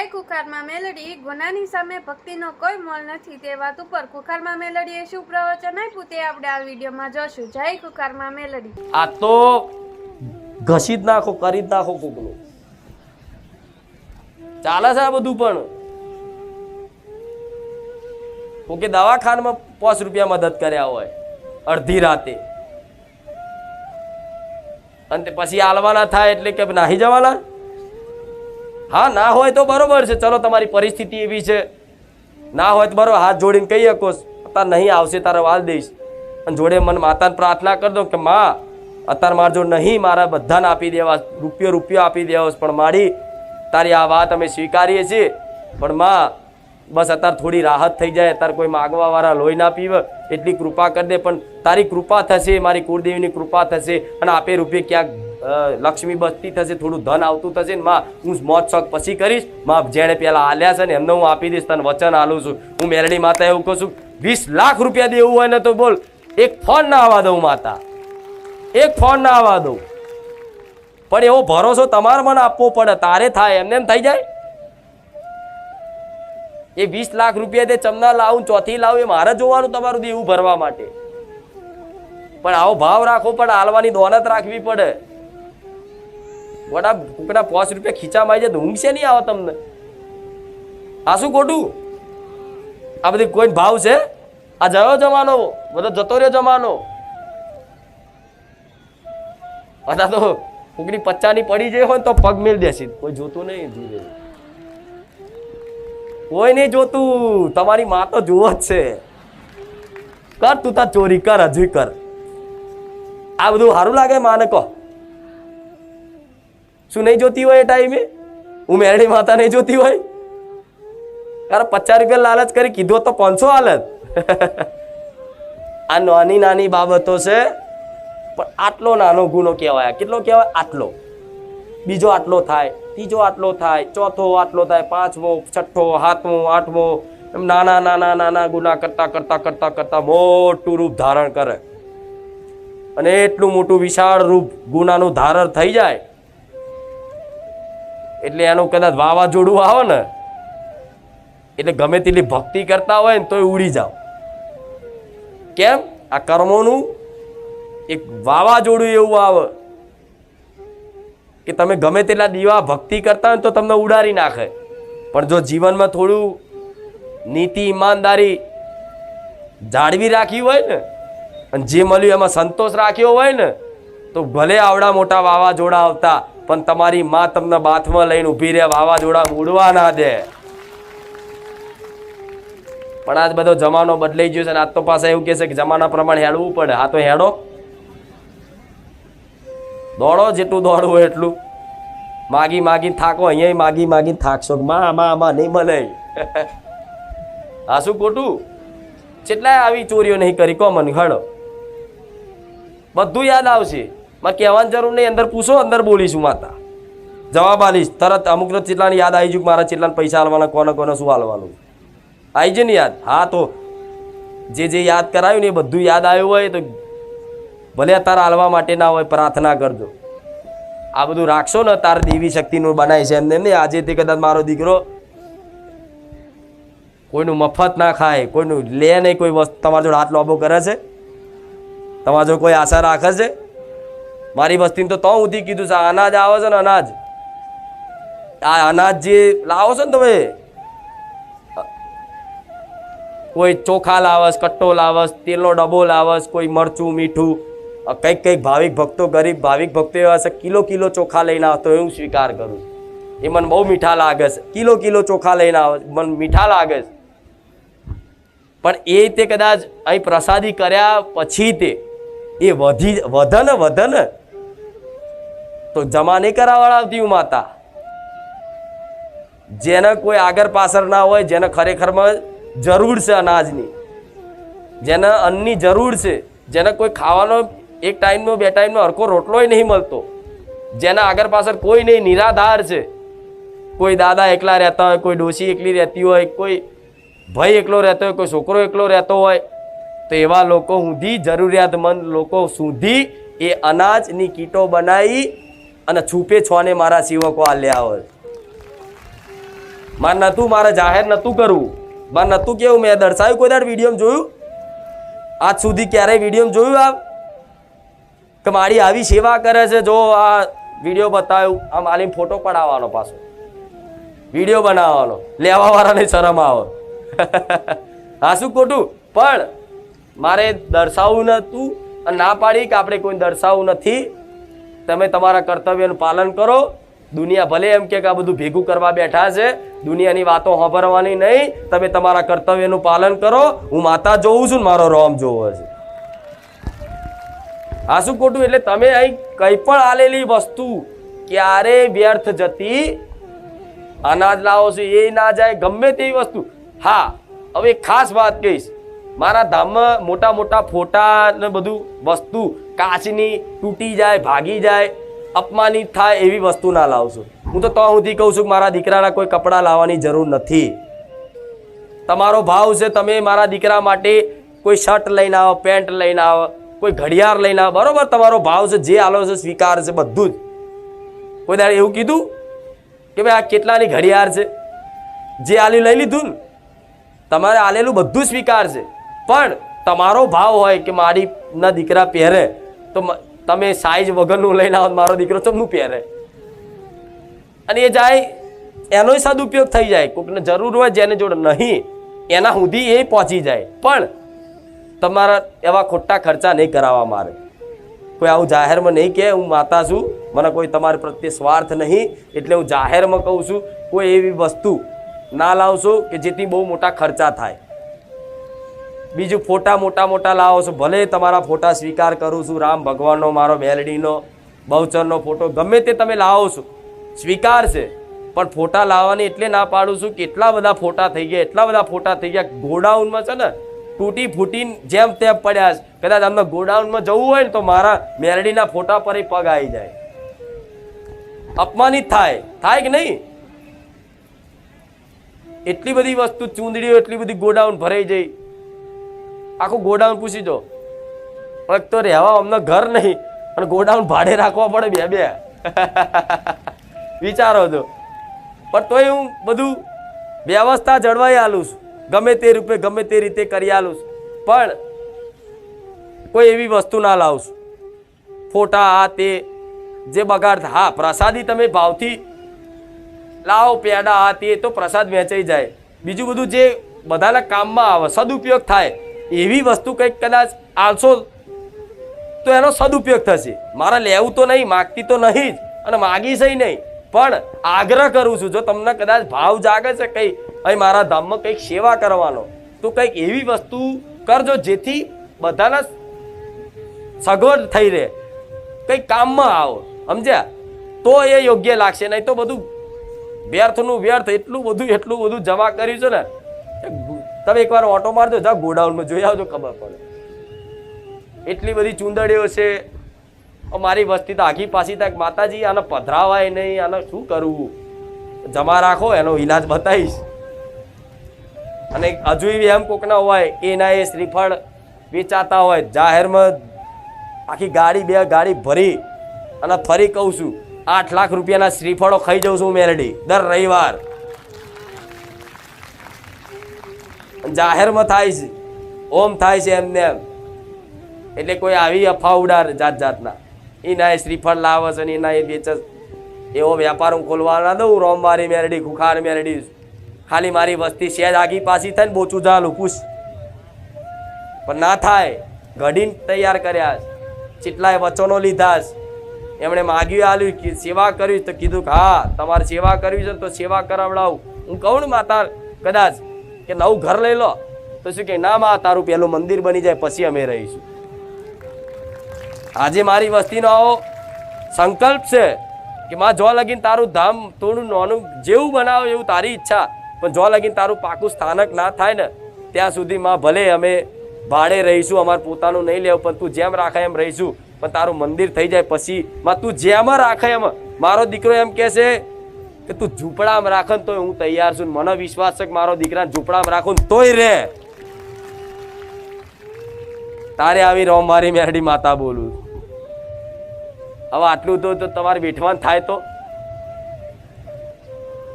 જય કુખારમાં મેલડી ગુનાની સામે ભક્તિનો કોઈ મોલ નથી તે વાત ઉપર કુખારમાં મેલડીએ શું પ્રવચન આપ્યું તે આપણે આ વિડીયોમાં જોશું. જય કુખારમાં મેલડી. આ તો ઘસી જ નાખો, કરી જ નાખો કોકનું. ચાલે છે આ બધું. પણ કોકે દવાખાનામાં 5 રૂપિયા મદદ કર્યા હોય અડધી રાતે, અને પછી આલવાના થાય એટલે કે નાહી જવાના. હા, ના હોય તો બરોબર છે, ચલો તમારી પરિસ્થિતિ એવી છે, ના હોય તો બરોબર, હાથ જોડીને કહી શકો અત્યારે નહીં આવશે તારે વાલ દઈશ, અને જોડે મને માતાને પ્રાર્થના કરી દો કે માં અત્યારે મારા જોડે નહીં, મારા બધાને આપી દેવા, રૂપિયો આપી દેવા, પણ મારી તારી આ વાત અમે સ્વીકારીએ છીએ, પણ માં બસ અત્યારે થોડી રાહત થઈ જાય, અત્યારે કોઈ માગવા વાળા લોહી ના પીવે એટલી કૃપા કરી દે. પણ તારી કૃપા થશે, મારી કુળદેવીની કૃપા થશે, અને આપે રૂપિયે ક્યાંક લક્ષ્મી બચતી થશે, થોડું ધન આવતું થશે ને માં હું મોજ શોખ પછી કરીશ. માં જેણે પેલા આલ્યા છે ને એમને હું આપી દઈશ, તને વચન આલું છું. હું મેલડી માતા એવું કહું છું, 20 લાખ રૂપિયા દેવું હોય ને તો બોલ, એક ફોન ના આવવા દઉં માતા, એક ફોન ના આવવા દઉં. પણ એવો ભરોસો તમારે મને આપવો પડે, તારે થાય. એમને એમ થઈ જાય? એ 20 લાખ રૂપિયા તે ચમના લાવું, ચોથી લાવું, એ મારે જોવાનું તમારું દેવું ભરવા માટે. પણ આવો ભાવ રાખવો પડે, હાલવાની દોનત રાખવી પડે. વડા કોકના 5 રૂપિયા ખીચામાં આવી જાય તો ઊંઘ છે નહીં આવે તમને? આ શું ખોટું? આ બધી કોઈ ભાવ છે? આ જયો જમાનો, બધો જતો રહ્યો જમાનો. અને તો કોકની 50ની પડી જાય હોય તો પગ મેળ દેશે, કોઈ જોતું નહીં. ધીરે કોઈ નહીં જોતું, તમારી માં તો જુઓ જ છે. કર તું તાર ચોરી કર, હજુ કર. આ બધું સારું લાગે માને? કહો શું નહીં જોતી હોય એ ટાઈમે? હું મેરડી માતા નહીં જોતી હોય? તારે 50 રૂપિયા લાલચ કરી કીધો તો 500 હાલત. આ નાની નાની બાબતો છે, પણ આટલો નાનો ગુનો કહેવાય. કેટલો કહેવાય? આટલો. બીજો આટલો થાય, ત્રીજો આટલો થાય, ચોથો આટલો થાય, 5મો, 6ઠો, 7મો, 8મો, એમ નાના નાના નાના ગુના કરતા કરતા કરતા કરતા મોટું રૂપ ધારણ કરે. અને એટલું મોટું વિશાળ રૂપ ગુનાનું ધારણ થઈ જાય એટલે એનું કદાચ વાવાઝોડું આવે ને એટલે ગમે તેટલી ભક્તિ કરતા હોય ને તોય ઉડી જાવ. કેમ? આ કર્મોનું એક વાવાઝોડું એવું આવે કે તમે ગમે તેટલા દીવા ભક્તિ કરતા હોય તો તમને ઉડાડી નાખે. પણ જો જીવનમાં થોડું નીતિ ઈમાનદારી જાળવી રાખી હોય ને, અને જે મળ્યું એમાં સંતોષ રાખ્યો હોય ને, તો ભલે આવડા મોટા વાવાઝોડા આવતા પણ તમારી માં તમને બાથમાં લઈને ઊભી રહે, વાવાઝોડા ઉડવા ના દે. પણ આજ બધો જમાનો બદલાઈ ગયો છે, આજ તો પાછા એવું કહે છે કે જમાના પ્રમાણે હેડવું પડે. હા તો હેડો, દોડો, જેટલું દોડવું હોય એટલું. માગી માગી થાકો, અહીંયા માગી માગી થાકશો, માં નહીં મળે. હા શું ખોટું? કેટલાય આવી ચોરીઓ નહીં કરી, કહો મને. હડો, બધું યાદ આવશે. મારે કહેવાની જરૂર નહીં, અંદર પૂછો, અંદર બોલીશું માતા, જવાબ આલીશ તરત. અમુક તો ચેટલાને યાદ આવી જુ મારા ચેટલાને પૈસા હાલવાના, કોને કોને શું હાલવાનું આવી છે ને યાદ. હા તો જે જે યાદ કરાયું ને એ બધું યાદ આવ્યું હોય તો ભલે તારા હાલવા માટે ના હોય, પ્રાર્થના કરજો. આ બધું રાખશો ને તાર દેવી શક્તિનું બનાય છે. એમને નહીં આજે તે કદાચ મારો દીકરો કોઈનું મફત ના ખાય, કોઈનું લે નહીં, કોઈ વસ્તુ તમારા જોડે હાથ લોબો કરે છે, તમારા જોડે કોઈ આશા રાખે છે? મારી વસ્તીને તો સુધી કીધું છે, અનાજ આવે છે ને, અનાજ, આ અનાજ જે લાવો છો ને તમે, કોઈ ચોખા લાવસ, કટ્ટો લાવસ, તેલનો ડબ્બો લાવસ, કોઈ મરચું, મીઠું, કંઈક ભાવિક ભક્તો, ગરીબ ભાવિક ભક્તો એવા છે કિલો ચોખા લઈને આવતો, એવું સ્વીકાર કરું. એ મને બહુ મીઠા લાગે છે. કિલો ચોખા લઈને આવે, મને મીઠા લાગે છે. પણ એ તે કદાચ અહીં પ્રસાદી કર્યા પછી તે એ વધે ને તો જમા નહીં કરાવડાવતી હું માતા. જેને કોઈ આગળ પાછળ ના હોય, જેને ખરેખરમાં જરૂર છે અનાજની, જેને અન્નની જરૂર છે, જેને કોઈ ખાવાનો એક ટાઈમનો 2 ટાઈમનો હરકો રોટલોય નહીં મળતો, જેના આગળ પાછળ કોઈ નહીં, નિરાધાર છે. કોઈ દાદા એકલા રહેતા હોય, કોઈ ડોશી એકલી રહેતી હોય, કોઈ ભાઈ એકલો રહેતો હોય, કોઈ છોકરો એકલો રહેતો હોય, તો એવા લોકો સુધી, જરૂરિયાતમંદ લોકો સુધી એ અનાજની કીટો બનાવી અને છૂપે છોને મારા સેવકો આલ્યા હોય. મારે નતું, મારે જાહેર નતું કરવું, મારે નતું કેવું. મેં દર્શાવ્યું કોઈ દાડ વિડીયોમાં જોયું? આજ સુધી ક્યારેય વિડીયોમાં જોયું આ કે મારી આવી સેવા કરે છે? જો આ વિડીયો બતાવ્યું, આ મારી ફોટો પડાવવાનો, પાછો વિડીયો બનાવવાનો, લેવા વાળાને શરમ આવે. હા, શું ખોટું? પણ મારે દર્શાવવું નતું અને ના પાડી કે આપણે કોઈ દર્શાવવું નથી. તમે તમારા કર્તવ્યનું પાલન કરો. દુનિયા ભલે એમ કે આ બધું ભેગું કરવા બેઠા છે, દુનિયાની વાતો સાંભળવાની નહીં. તમે તમારા કર્તવ્યનું પાલન કરો. હું માતા જોઉં છું ને મારો રોમ જોવો છે. હા, શું ખોટું? એટલે તમે અહીં કંઈ પણ આલેલી વસ્તુ ક્યારે વ્યર્થ જતી. અનાજ લાવો છો એ ના જાય, ગમે તેવી વસ્તુ. હા, હવે ખાસ વાત કહીશ, મારા ધામમાં મોટા મોટા ફોટા ને બધું વસ્તુ કાચની તૂટી જાય, ભાગી જાય, અપમાનિત થાય એવી વસ્તુ ના લાવશો. હું તો સુધી કહું છું કે મારા દીકરાના કોઈ કપડાં લાવવાની જરૂર નથી. તમારો ભાવ છે, તમે મારા દીકરા માટે કોઈ શર્ટ લઈને આવો, પેન્ટ લઈને આવો, કોઈ ઘડિયાળ લઈને આવો, બરોબર? તમારો ભાવ છે, જે આલો છે સ્વીકાર છે બધું જ. કોઈ દાડે એવું કીધું કે ભાઈ આ કેટલાની ઘડિયાળ છે? જે આલી લઈ લીધું ને, તમારે આલેલું બધું સ્વીકાર છે. પણ તમારો ભાવ હોય કે મારી ના દીકરા પહેરે, તો તમે સાઈઝ વગરનું લઈને આવો, મારો દીકરો ચમનું પહેરે, અને એ જાય એનો સદુપયોગ થઈ જાય. કોઈકને જરૂર હોય, જેને જોડે નહીં એના સુધી એ પહોંચી જાય. પણ તમારા એવા ખોટા ખર્ચા નહીં કરાવવા મારે. કોઈ આવું જાહેરમાં નહીં કે હું માતા છું, મને કોઈ તમારા પ્રત્યે સ્વાર્થ નહીં, એટલે હું જાહેરમાં કહું છું કોઈ એવી વસ્તુ ના લાવશો કે જેથી બહુ મોટા ખર્ચા થાય. બીજું ફોટા મોટા મોટા લાવો છો, ભલે તમારા ફોટા સ્વીકાર કરું છું, રામ ભગવાનનો, મારો મેલડીનો, બહુચરનો ફોટો ગમે તે તમે લાવો છો, સ્વીકાર છે. પણ ફોટા લાવવાની એટલે ના પાડું છું કે એટલા બધા ફોટા થઈ ગયા, એટલા બધા ફોટા થઈ ગયા, ગોડાઉનમાં છે ને તૂટી ફૂટીને જેમ તેમ પડ્યા છે. કદાચ અમને ગોડાઉનમાં જવું હોય ને તો મારા મેલડીના ફોટા પર પગ આવી જાય. અપમાનિત થાય કે નહીં? એટલી બધી વસ્તુ, ચૂંદડીઓ એટલી બધી ગોડાઉન ભરાઈ જઈ. આખું ગોડાઉન પૂછી જો, તો રહેવા અમને ઘર નહીં અને ગોડાઉન ભાડે રાખવા પડે બે. વિચારો છો. પણ તોય હું બધું વ્યવસ્થા જળવાઈ આલું છું, ગમે તે રૂપે ગમે તે રીતે કરી આલું છું. પણ કોઈ એવી વસ્તુ ના લાવશું, ફોટા આ તે જે બગાડ. હા, પ્રસાદી તમે ભાવથી લાવો, પેડા આ તે, તો પ્રસાદ વેચાઈ જાય. બીજું બધું જે બધાના કામમાં આવે, સદુપયોગ થાય એવી વસ્તુ કંઈક કદાચ આલશો તો એનો સદુપયોગ થશે. મારે લેવું તો નહીં, માગતી તો નહીં જ, અને માગીશ નહીં. પણ આગ્રહ કરું છું, જો તમને કદાચ ભાવ જાગે છે કંઈ અહીં મારા ધામમાં કંઈક સેવા કરવાનો, તો કંઈક એવી વસ્તુ કરજો જેથી બધાના સગવડ થઈ રહે, કંઈક કામમાં આવો, સમજ્યા? તો એ યોગ્ય લાગશે. નહીં તો બધું વ્યર્થનું વ્યર્થ એટલું બધું જમા કર્યું છે ને. તમે એકવાર ઓટો મારજો, જા ગોડાઉનમાં જોઈ આવજો, ખબર પડે. એટલી બધી ચૂંદડીઓ છે. મારી વસ્તી તો આખી પાછી થાય, માતાજી આને પધરાવાય નહીં, આને શું કરવું? જમા રાખો, એનો ઈલાજ બતાવીશ. અને હજુ એમ કોકના હોય કે એના એ શ્રીફળ વેચાતા હોય જાહેરમાં, આખી ગાડી બે ગાડી ભરી, અને ફરી કહું છું 8 લાખ રૂપિયાના શ્રીફળો ખાઈ જાઉં છું મેલડી દર રવિવાર. જાહેરમાં થાય છે, ઓમ થાય છે એમને એમ. એટલે કોઈ આવી અફવા ઉડાડ જાતના, એના એ શ્રીફળ લાવે છે ને એના એ વેચે, એવો વેપાર હું ખોલવા ના દઉં. રોમવારી મેરડી, ખુખાર મેરડી, ખાલી મારી વસ્તી સહેજ આગી પાછી થાય ને બોચું ચાલું પૂછ. પણ ના થાય, ઘડીને તૈયાર કર્યા, કેટલાય વચનો લીધા, એમણે માગ્યું આલ્યું, સેવા કરવી તો કીધું કે હા તમારે સેવા કરવી છે તો સેવા કરાવડાવું. હું કહું ને માતા કદાચ કે નવું ઘર લઈ લો, તો શું કે ના માં તારું પહેલું મંદિર બની જાય પછી અમે રહીશું. આજે મારી વસ્તીનો આવો સંકલ્પ છે કે માં જો લગીને તારું ધામ થોડું નાનું જેવું બનાવો એવું તારી ઈચ્છા, પણ જો લગીને તારું પાકું સ્થાનક ના થાય ને ત્યાં સુધી માં ભલે અમે ભાડે રહીશું, અમારે પોતાનું નહીં લેવું, પણ તું જેમ રાખે એમ રહીશું, પણ તારું મંદિર થઈ જાય પછી માં તું જેમ રાખે એમ. મારો દીકરો એમ કહે છે કે તું ઝૂંપડામાં રાખે ને તોય હું તૈયાર છું. મને વિશ્વાસ છે કે મારો દીકરાને ઝૂંપડામાં રાખું ને તોય રે. તારે આવી રોમ મારી મેરડી માતા બોલું. હવે આટલું તો તમારે બેઠવાન થાય તો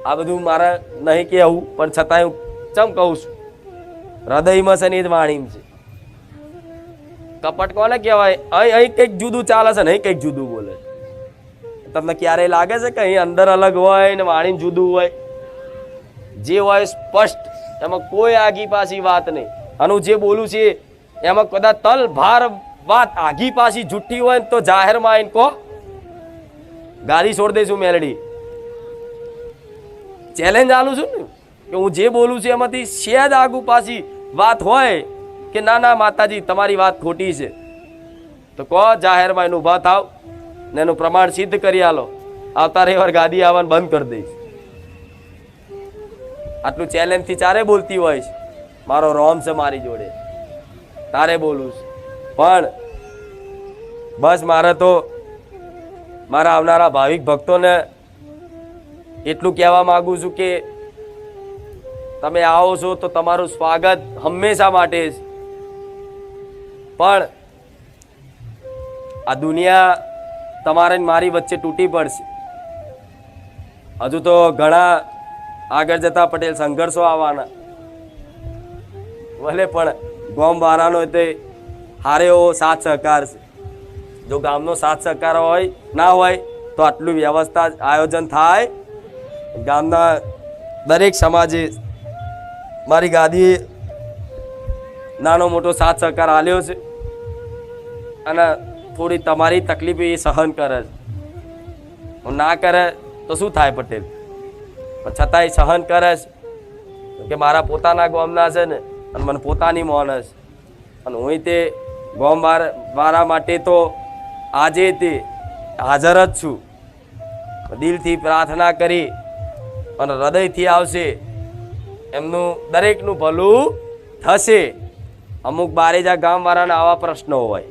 આ બધું મારે નહીં કહેવું, પણ છતાંય હું ચમ કહું છું, હૃદયમાં છે ને એ જ વાણીમાં છે. કપટ કોને કહેવાય? અહીં કંઈક જુદું ચાલે છે ને અહીં કંઈક જુદું બોલે. તમને ક્યારેય લાગે છે કે અહીં અંદર અલગ હોય ને વાણી જુદું હોય? જે હોય સ્પષ્ટ, એમાં કોઈ આગી પાછી વાત નહીં. અને હું જે બોલું છે એમાં કદાચ તલ ભાર વાત આગી પાછી જુઠ્ઠી હોય ને તો જાહેરમાં આવીને કહો, ગાડી છોડી દઈશું. મેલડી ચેલેન્જ આલું છું ને કે હું જે બોલું છું એમાંથી શેદ આગુ પાછી વાત હોય કે ના ના માતાજી તમારી વાત ખોટી છે, તો કહો જાહેરમાં એને ઊભા થાવ ને એનું પ્રમાણ સિદ્ધ કરી આલો. આવતા રવિવાર ગાદી આવવાનું બંધ કરી દઈશ. આટલું ચેલેન્જથી ચારે બોલતી હોય છે. મારો રોમ છે મારી જોડે, તારે બોલું છે. પણ બસ મારે તો મારા આવનારા ભાવિક ભક્તોને એટલું કહેવા માંગુ છું કે તમે આવો છો તો તમારું સ્વાગત હંમેશા માટે છે. પણ આ દુનિયા તમારે મારી વચ્ચે તૂટી પડશે. હજુ તો ઘણા આગળ જતા પટેલ સંઘર્ષો આવવાના. ભલે પણ ગામ વાળાનો તે હારે એવો સાથ સહકાર છે. જો ગામનો સાથ સહકાર હોય ના હોય તો આટલું વ્યવસ્થા આયોજન થાય. ગામના દરેક સમાજે મારી ગાદીએ નાનો મોટો સાથ સહકાર આલ્યો છે અને થોડી તમારી તકલીફ એ સહન કરે છે. ના કરે તો શું થાય પટેલ? પણ છતાંય સહન કરે છે કે મારા પોતાના ગામના છે ને અને મને પોતાની માણસ, અને હું તે ગામ વાળા માટે તો આજે તે હાજર જ છું. દિલથી પ્રાર્થના કરી અને હૃદયથી આવશે, એમનું દરેકનું ભલું થશે. અમુક બારેજા ગામવાળાના આવા પ્રશ્નો હોય